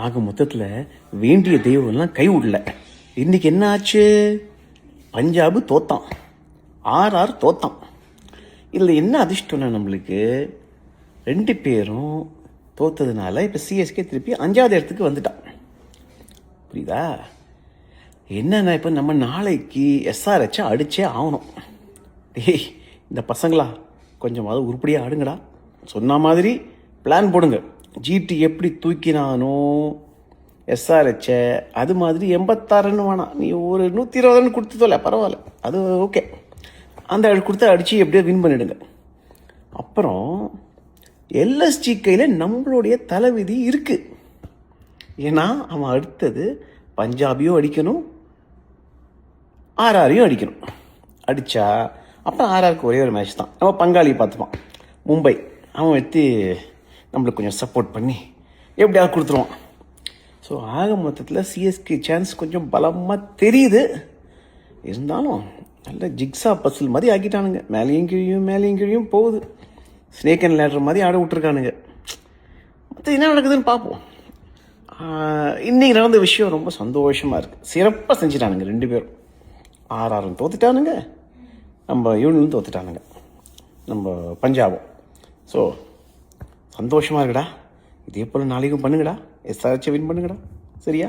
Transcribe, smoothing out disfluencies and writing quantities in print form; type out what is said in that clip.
ஆக மொத்தத்தில் வேண்டிய தெய்வம்லாம் கை விடல. இன்னைக்கு என்ன ஆச்சு? பஞ்சாபு தோத்தான், ஆர்ஆர் தோத்தான். இதில் என்ன அதிர்ஷ்டம்னா நம்மளுக்கு 2 பேரும் தோத்ததுனால இப்போ சிஎஸ்கே திருப்பி 5வது இடத்துக்கு வந்துட்டான். புரியுதா? என்னன்னா இப்போ நம்ம நாளைக்கு எஸ்ஆர்ஹெச்சை அடிச்சே ஆகணும். டேய் இந்த பசங்களா கொஞ்சமாவது உருப்படியாக ஆடுங்கடா. சொன்ன மாதிரி பிளான் போடுங்க. ஜிடி எப்படி தூக்கினானோ எஸ்ஆர்ஹெச்சை, அது மாதிரி 86 ரன் வேணாம், நீ ஒரு 120 ரன் கொடுத்துதோல பரவாயில்ல, அது ஓகே. அந்த கொடுத்து அடித்து எப்படியோ வின் பண்ணிடுங்க. அப்புறம் எல்எஸ்ஜி கையில் நம்மளுடைய தலைவிதி இருக்குது. ஏன்னா அவன் அடுத்தது பஞ்சாபியும் அடிக்கணும், ஆர்ஆரையும் அடிக்கணும். அடித்தா அப்புறம் ஆர்ஆருக்கு ஒரே ஒரு மேட்ச் தான். நம்ம பங்காளியை பார்த்துப்பான் மும்பை. அவன் எடுத்து நம்மளுக்கு கொஞ்சம் சப்போர்ட் பண்ணி எப்படியாவது கொடுத்துருவான். ஸோ ஆக மொத்தத்தில் சிஎஸ்கே சான்ஸ் கொஞ்சம் பலமாக தெரியுது. இருந்தாலும் நல்ல ஜிக்ஸா பசில் மாதிரி ஆக்கிட்டானுங்க. மேலேயும் கீழியும் போகுது. ஸ்னேக் அண்ட் லேடர் மாதிரி ஆட விட்டுருக்கானுங்க. மற்ற என்ன நடக்குதுன்னு பார்ப்போம். இன்றைக்கி நடந்த விஷயம் ரொம்ப சந்தோஷமாக இருக்குது. சிறப்பாக செஞ்சிட்டானுங்க 2 பேரும். ஆர்ஆரும் தோத்துட்டானுங்க, நம்ம யூனியனும் தோத்துட்டானுங்க, நம்ம பஞ்சாபும். ஸோ சந்தோஷமாக இருக்குடா. இதே போல் நாளைக்கும் பண்ணுங்கடா. எஸ்ஆர்ஹெச்சை வின் பண்ணுங்கடா. சரியா?